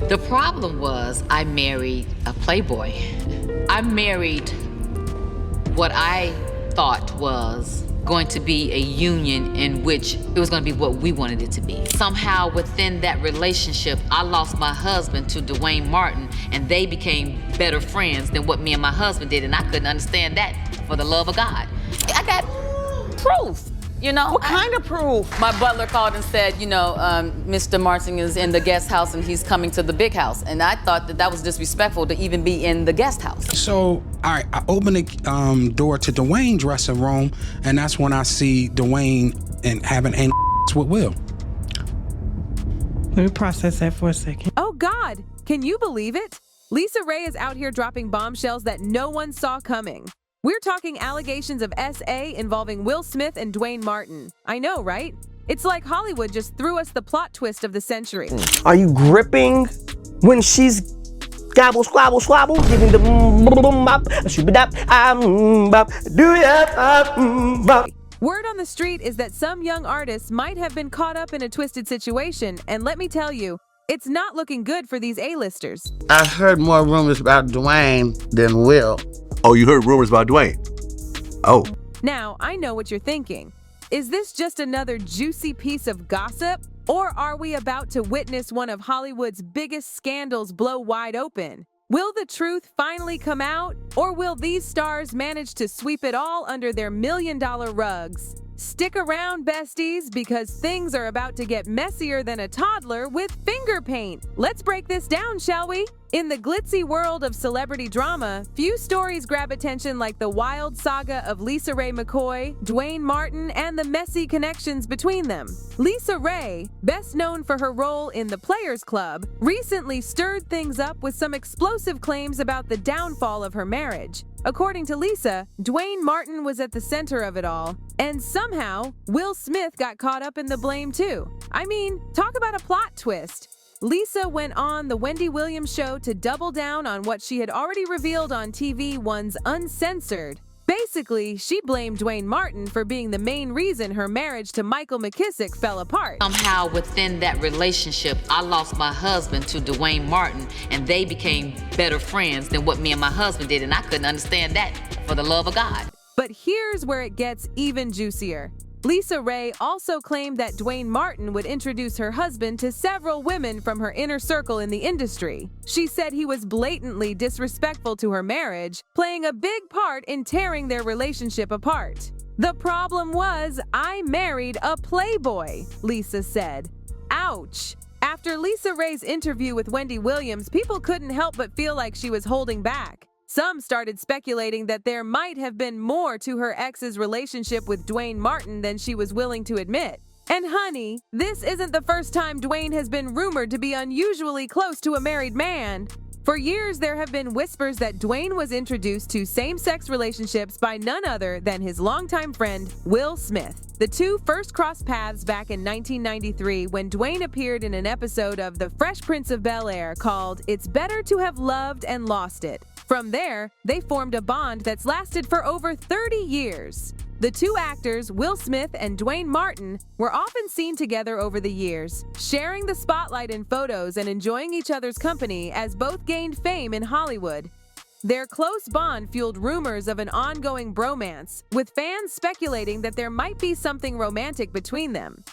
The problem was I married a playboy. I married what I thought was going to be a union in which it was going to be what we wanted it to be. Somehow within that relationship, I lost my husband to Dwayne Martin, and they became better friends than what me and my husband did, and I couldn't understand that for the love of God. I got proof. You know, what kind of proof? My butler called and said, you know, Mr. Martin is in the guest house and he's coming to the big house. And I thought that that was disrespectful to even be in the guest house. So, all right, I open the door to Dwayne's dressing room, and that's when I see Dwayne and having anal with Will. Let me process that for a second. Oh God, can you believe it? Lisa Raye is out here dropping bombshells that no one saw coming. We're talking allegations of SA involving Will Smith and Dwayne Martin. I know, right? It's like Hollywood just threw us the plot twist of the century. Are you gripping when she's gobble, squabble, swabble, giving the bop, bop, do ya, bop. Word on the street is that some young artists might have been caught up in a twisted situation, and let me tell you, it's not looking good for these A-listers. I've heard more rumors about Dwayne than Will. Oh, you heard rumors about Dwayne? Oh. Now, I know what you're thinking. Is this just another juicy piece of gossip? Or are we about to witness one of Hollywood's biggest scandals blow wide open? Will the truth finally come out? Or will these stars manage to sweep it all under their million-dollar rugs? Stick around, besties, because things are about to get messier than a toddler with finger paint. Let's break this down, shall we? In the glitzy world of celebrity drama, few stories grab attention like the wild saga of Lisa Raye McCoy, Dwayne Martin, and the messy connections between them. Lisa Raye, best known for her role in The Players Club, recently stirred things up with some explosive claims about the downfall of her marriage. According to Lisa, Dwayne Martin was at the center of it all, and somehow, Will Smith got caught up in the blame too. I mean, talk about a plot twist. Lisa went on The Wendy Williams Show to double down on what she had already revealed on TV once uncensored. Basically, she blamed Dwayne Martin for being the main reason her marriage to Michael McKissick fell apart. Somehow within that relationship, I lost my husband to Dwayne Martin, and they became better friends than what me and my husband did, and I couldn't understand that for the love of God. But here's where it gets even juicier. Lisa Raye also claimed that Dwayne Martin would introduce her husband to several women from her inner circle in the industry. She said he was blatantly disrespectful to her marriage, playing a big part in tearing their relationship apart. The problem was, I married a playboy, Lisa said. Ouch. After Lisa Raye's interview with Wendy Williams, people couldn't help but feel like she was holding back. Some started speculating that there might have been more to her ex's relationship with Dwayne Martin than she was willing to admit. And honey, this isn't the first time Dwayne has been rumored to be unusually close to a married man. For years, there have been whispers that Dwayne was introduced to same-sex relationships by none other than his longtime friend, Will Smith. The two first crossed paths back in 1993 when Dwayne appeared in an episode of The Fresh Prince of Bel-Air called It's Better to Have Loved and Lost It. From there, they formed a bond that's lasted for over 30 years. The two actors, Will Smith and Dwayne Martin, were often seen together over the years, sharing the spotlight in photos and enjoying each other's company as both gained fame in Hollywood. Their close bond fueled rumors of an ongoing bromance, with fans speculating that there might be something romantic between them.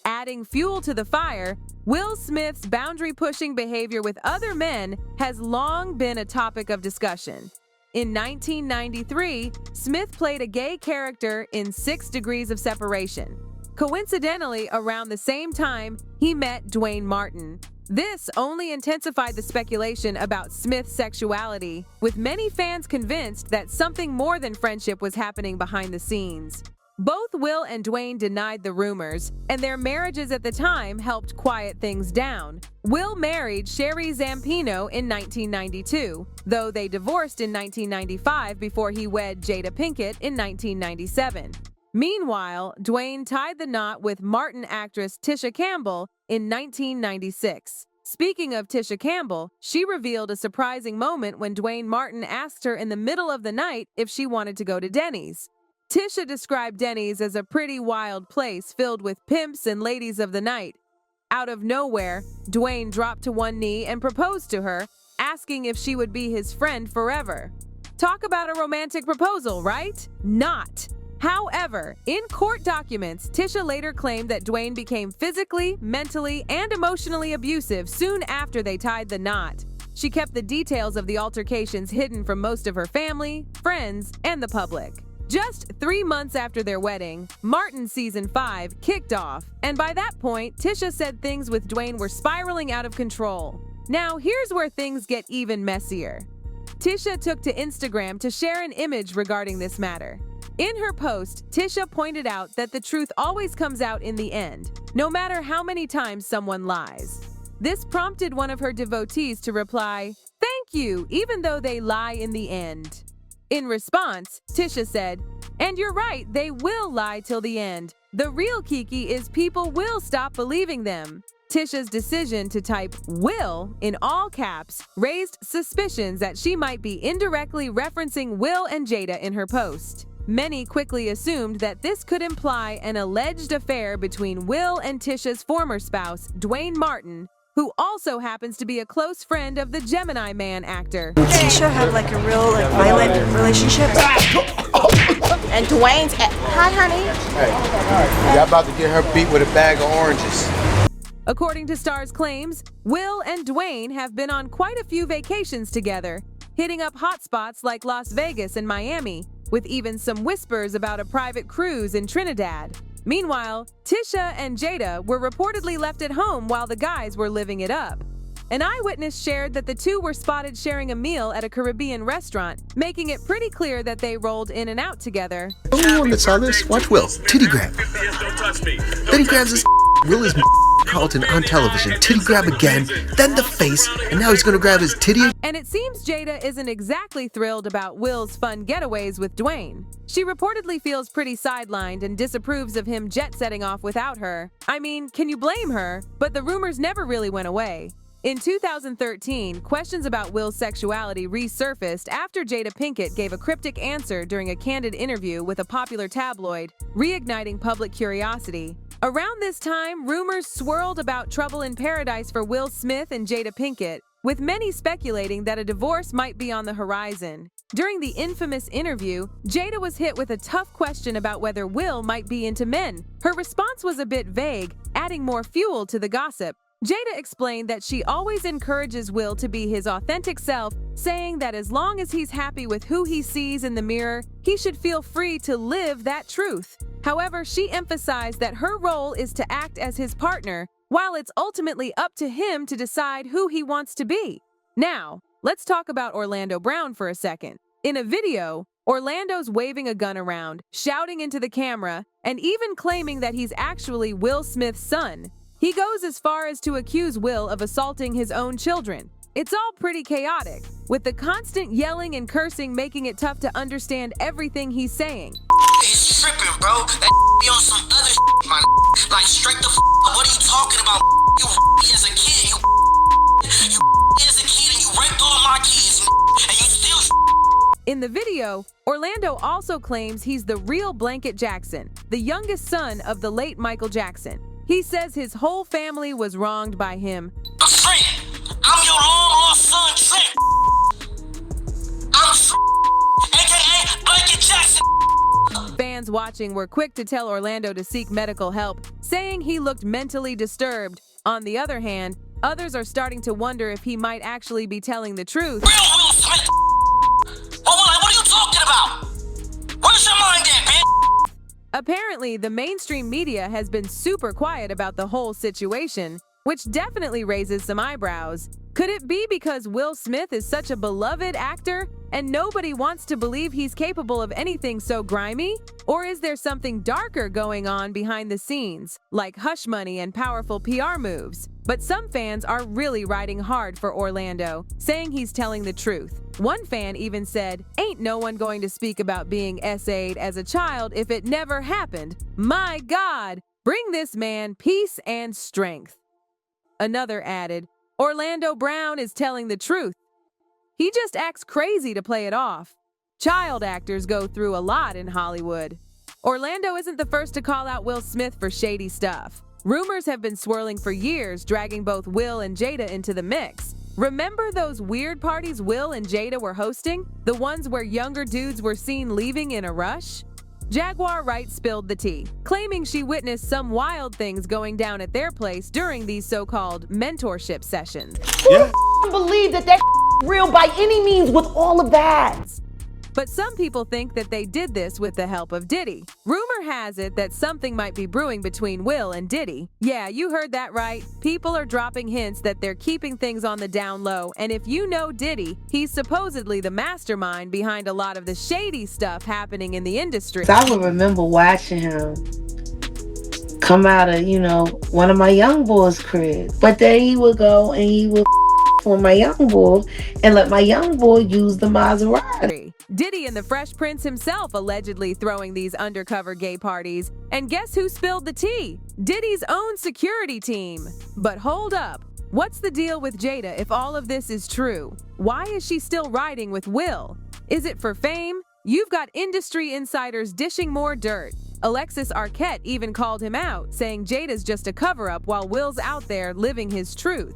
Adding fuel to the fire, Will Smith's boundary-pushing behavior with other men has long been a topic of discussion. In 1993, Smith played a gay character in 6 Degrees of Separation. Coincidentally, around the same time, he met Dwayne Martin. This only intensified the speculation about Smith's sexuality, with many fans convinced that something more than friendship was happening behind the scenes. Both Will and Dwayne denied the rumors, and their marriages at the time helped quiet things down. Will married Sherry Zampino in 1992, though they divorced in 1995 before he wed Jada Pinkett in 1997. Meanwhile, Dwayne tied the knot with Martin actress Tisha Campbell in 1996. Speaking of Tisha Campbell, she revealed a surprising moment when Dwayne Martin asked her in the middle of the night if she wanted to go to Denny's. Tisha described Denny's as a pretty wild place filled with pimps and ladies of the night. Out of nowhere, Dwayne dropped to one knee and proposed to her, asking if she would be his friend forever. Talk about a romantic proposal, right? Not. However, in court documents, Tisha later claimed that Dwayne became physically, mentally, and emotionally abusive soon after they tied the knot. She kept the details of the altercations hidden from most of her family, friends, and the public. Just 3 months after their wedding, Martin Season 5 kicked off, and by that point, Tisha said things with Dwayne were spiraling out of control. Now, here's where things get even messier. Tisha took to Instagram to share an image regarding this matter. In her post, Tisha pointed out that the truth always comes out in the end, no matter how many times someone lies. This prompted one of her devotees to reply, "Thank you, even though they lie in the end." In response, Tisha said, "And you're right, they will lie till the end. The real kiki is people will stop believing them." Tisha's decision to type "will" in all caps raised suspicions that she might be indirectly referencing Will and Jada in her post. Many quickly assumed that this could imply an alleged affair between Will and Tisha's former spouse, Dwayne Martin, who also happens to be a close friend of the Gemini Man actor. Tisha had like a real violent relationship. And Dwayne's hi honey. Hey, y'all about to get her beat with a bag of oranges. According to Star's claims, Will and Dwayne have been on quite a few vacations together, hitting up hotspots like Las Vegas and Miami, with even some whispers about a private cruise in Trinidad. Meanwhile, Tisha and Jada were reportedly left at home while the guys were living it up. An eyewitness shared that the two were spotted sharing a meal at a Caribbean restaurant, making it pretty clear that they rolled in and out together. Oh, I saw this. Watch Will. Titty grab. Then he grabs his Will is Carlton on television. Titty grab again, then the face, and now he's gonna grab his titty. And it seems Jada isn't exactly thrilled about Will's fun getaways with Dwayne. She reportedly feels pretty sidelined and disapproves of him jet-setting off without her. I mean, can you blame her? But the rumors never really went away. In 2013, questions about Will's sexuality resurfaced after Jada Pinkett gave a cryptic answer during a candid interview with a popular tabloid, reigniting public curiosity. Around this time, rumors swirled about trouble in paradise for Will Smith and Jada Pinkett, with many speculating that a divorce might be on the horizon. During the infamous interview, Jada was hit with a tough question about whether Will might be into men. Her response was a bit vague, adding more fuel to the gossip. Jada explained that she always encourages Will to be his authentic self, saying that as long as he's happy with who he sees in the mirror, he should feel free to live that truth. However, she emphasized that her role is to act as his partner, while it's ultimately up to him to decide who he wants to be. Now, let's talk about Orlando Brown for a second. In a video, Orlando's waving a gun around, shouting into the camera, and even claiming that he's actually Will Smith's son. He goes as far as to accuse Will of assaulting his own children. It's all pretty chaotic, with the constant yelling and cursing making it tough to understand everything he's saying. He's tripping, bro. That be on some other my like straight the up. What are you talking about? You as a kid, you as a kid, and you raped all my kids, and you still. In the video, Orlando also claims he's the real Blanket Jackson, the youngest son of the late Michael Jackson. He says his whole family was wronged by him. Trent, I'm your long-lost son, Trent. I'm aka Blanket Jackson. Fans watching were quick to tell Orlando to seek medical help, saying he looked mentally disturbed. On the other hand, others are starting to wonder if he might actually be telling the truth. Real Will Smith. Oh, what are you talking about? Where's your mind at, man? Apparently, the mainstream media has been super quiet about the whole situation, which definitely raises some eyebrows. Could it be because Will Smith is such a beloved actor and nobody wants to believe he's capable of anything so grimy? Or is there something darker going on behind the scenes, like hush money and powerful PR moves? But some fans are really riding hard for Orlando, saying he's telling the truth. One fan even said, "Ain't no one going to speak about being SA'd as a child if it never happened. My God, bring this man peace and strength." Another added, "Orlando Brown is telling the truth. He just acts crazy to play it off. Child actors go through a lot in Hollywood." Orlando isn't the first to call out Will Smith for shady stuff. Rumors have been swirling for years, dragging both Will and Jada into the mix. Remember those weird parties Will and Jada were hosting? The ones where younger dudes were seen leaving in a rush? Jaguar Wright spilled the tea, claiming she witnessed some wild things going down at their place during these so-called mentorship sessions. Who believe that real by any means with all of that? But some people think that they did this with the help of Diddy. Rumor has it that something might be brewing between Will and Diddy. Yeah, you heard that right. People are dropping hints that they're keeping things on the down low, and if you know Diddy, he's supposedly the mastermind behind a lot of the shady stuff happening in the industry. I would remember watching him come out of, one of my young boys' cribs. But then he would go and he would for my young boy and let my young boy use the Maserati. Diddy and the Fresh Prince himself allegedly throwing these undercover gay parties. And guess who spilled the tea? Diddy's own security team. But hold up. What's the deal with Jada if all of this is true? Why is she still riding with Will? Is it for fame? You've got industry insiders dishing more dirt. Alexis Arquette even called him out, saying Jada's just a cover-up while Will's out there living his truth.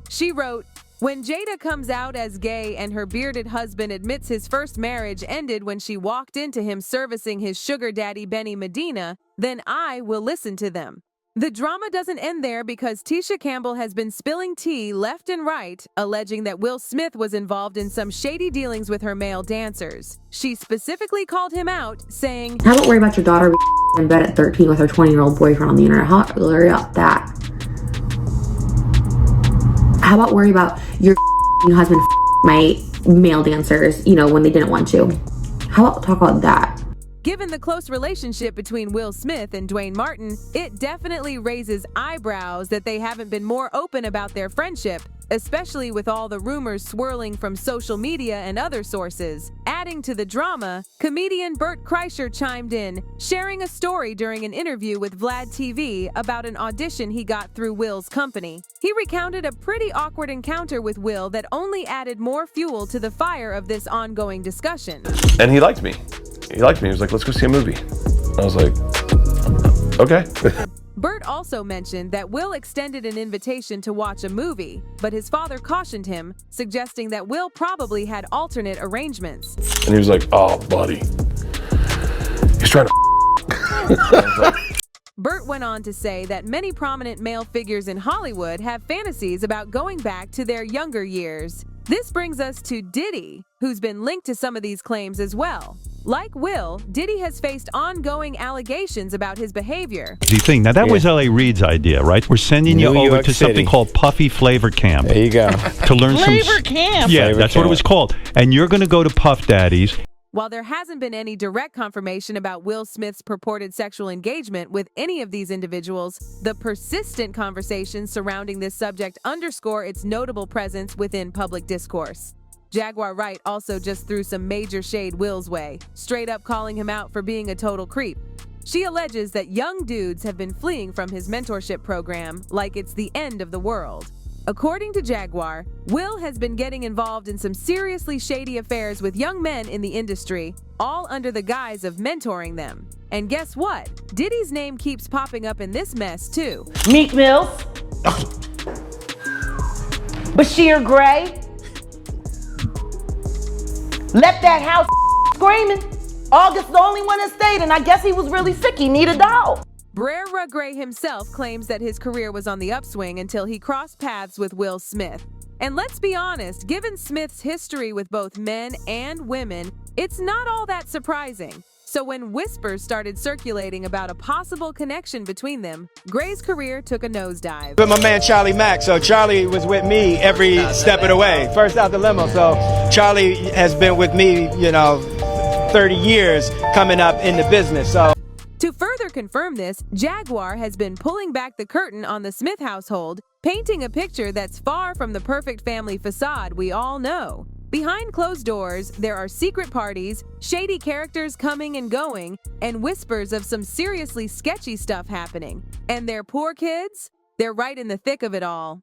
She wrote, "When Jada comes out as gay and her bearded husband admits his first marriage ended when she walked into him servicing his sugar daddy Benny Medina, then I will listen to them." The drama doesn't end there because Tisha Campbell has been spilling tea left and right, alleging that Will Smith was involved in some shady dealings with her male dancers. She specifically called him out, saying, "How about worry about your daughter in bed at 13 with her 20-year-old boyfriend on the internet? How about worry about that? How about worry about your husband my male dancers, when they didn't want to? How about talk about that?" Given the close relationship between Will Smith and Dwayne Martin, it definitely raises eyebrows that they haven't been more open about their friendship, especially with all the rumors swirling from social media and other sources. Adding to the drama, comedian Bert Kreischer chimed in, sharing a story during an interview with Vlad TV about an audition he got through Will's company. He recounted a pretty awkward encounter with Will that only added more fuel to the fire of this ongoing discussion. And he liked me. He was like, "Let's go see a movie." I was like, "Okay." Bert also mentioned that Will extended an invitation to watch a movie, but his father cautioned him, suggesting that Will probably had alternate arrangements. And he was like, "Oh, buddy. He's trying to." Bert went on to say that many prominent male figures in Hollywood have fantasies about going back to their younger years. This brings us to Diddy, who's been linked to some of these claims as well. Like Will, Diddy has faced ongoing allegations about his behavior. Thing. Now, that was L.A. Reid's idea, right? We're sending you over to something called Puffy Flavor Camp. There you go. To learn Flavor Camp. Yeah, that's what it was called. And you're going to go to Puff Daddy's. While there hasn't been any direct confirmation about Will Smith's purported sexual engagement with any of these individuals, the persistent conversations surrounding this subject underscore its notable presence within public discourse. Jaguar Wright also just threw some major shade Will's way, straight up calling him out for being a total creep. She alleges that young dudes have been fleeing from his mentorship program like it's the end of the world. According to Jaguar, Will has been getting involved in some seriously shady affairs with young men in the industry, all under the guise of mentoring them. And guess what? Diddy's name keeps popping up in this mess too. Meek Mills. Bashir Gray. Left that house screaming. August the only one that stayed, and I guess he was really sick. He needed a dog. Brera Gray himself claims that his career was on the upswing until he crossed paths with Will Smith. And let's be honest, given Smith's history with both men and women, it's not all that surprising. So when whispers started circulating about a possible connection between them, Gray's career took a nosedive. With my man Charlie Mack, so Charlie was with me every step of the way. First out the limo, so Charlie has been with me, 30 years coming up in the business. So to further confirm this, Jaguar has been pulling back the curtain on the Smith household, painting a picture that's far from the perfect family facade we all know. Behind closed doors, there are secret parties, shady characters coming and going, and whispers of some seriously sketchy stuff happening. And their poor kids? They're right in the thick of it all.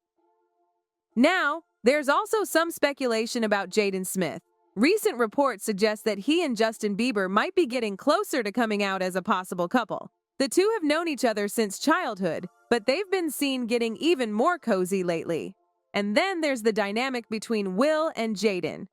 Now, there's also some speculation about Jaden Smith. Recent reports suggest that he and Justin Bieber might be getting closer to coming out as a possible couple. The two have known each other since childhood, but they've been seen getting even more cozy lately. And then there's the dynamic between Will and Jaden.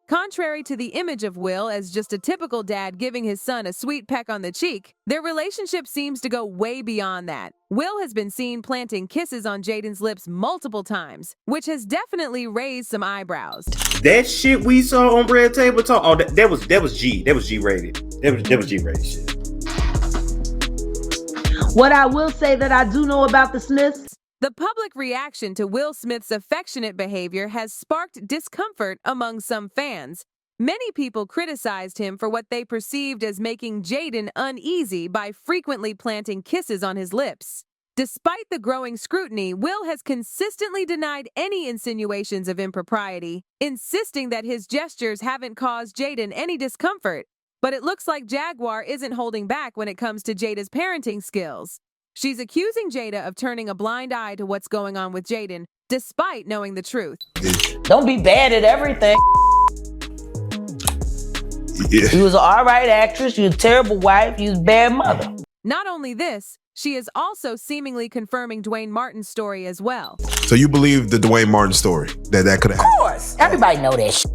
Contrary to the image of Will as just a typical dad giving his son a sweet peck on the cheek, their relationship seems to go way beyond that. Will has been seen planting kisses on Jaden's lips multiple times, which has definitely raised some eyebrows. That shit we saw on Red Table Talk, oh, that was G. That was G-rated. That was G-rated shit. What I will say that I do know about the Smiths. The public reaction to Will Smith's affectionate behavior has sparked discomfort among some fans. Many people criticized him for what they perceived as making Jaden uneasy by frequently planting kisses on his lips. Despite the growing scrutiny, Will has consistently denied any insinuations of impropriety, insisting that his gestures haven't caused Jaden any discomfort. But it looks like Jaguar isn't holding back when it comes to Jada's parenting skills. She's accusing Jada of turning a blind eye to what's going on with Jaden, despite knowing the truth. Don't be bad at everything. Yeah. You was an alright actress, you was a terrible wife, you was a bad mother. Not only this, she is also seemingly confirming Dwayne Martin's story as well. So you believe the Dwayne Martin story, that could have happened? Of course, everybody know that shit.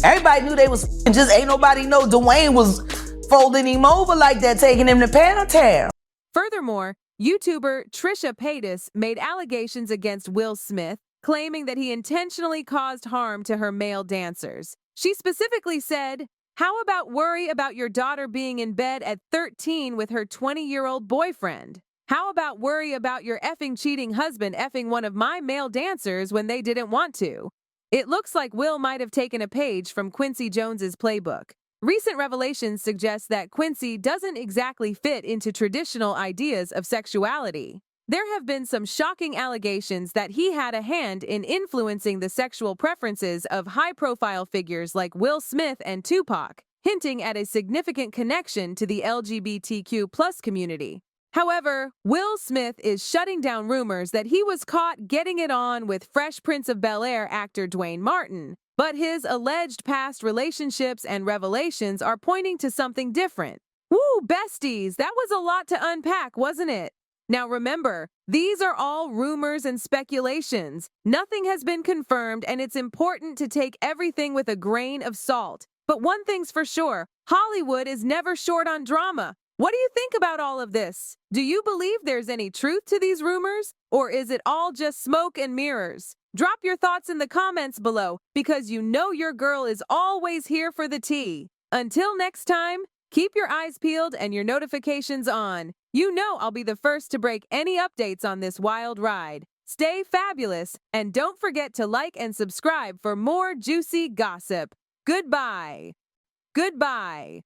Everybody knew they was just ain't nobody know Dwayne was folding him over like that, taking him to Poundtown. Furthermore, YouTuber Tisha made allegations against Will Smith, claiming that he intentionally caused harm to her male dancers. She specifically said, "How about worry about your daughter being in bed at 13 with her 20-year-old boyfriend? How about worry about your effing cheating husband effing one of my male dancers when they didn't want to?" It looks like Will might have taken a page from Quincy Jones's playbook. Recent revelations suggest that Quincy doesn't exactly fit into traditional ideas of sexuality. There have been some shocking allegations that he had a hand in influencing the sexual preferences of high-profile figures like Will Smith and Tupac, hinting at a significant connection to the LGBTQ+ community. However, Will Smith is shutting down rumors that he was caught getting it on with Fresh Prince of Bel-Air actor Dwayne Martin, but his alleged past relationships and revelations are pointing to something different. Woo, besties, that was a lot to unpack, wasn't it? Now remember, these are all rumors and speculations. Nothing has been confirmed, and it's important to take everything with a grain of salt. But one thing's for sure, Hollywood is never short on drama. What do you think about all of this? Do you believe there's any truth to these rumors? Or is it all just smoke and mirrors? Drop your thoughts in the comments below, because you know your girl is always here for the tea. Until next time, keep your eyes peeled and your notifications on. You know I'll be the first to break any updates on this wild ride. Stay fabulous, and don't forget to like and subscribe for more juicy gossip. Goodbye. Goodbye.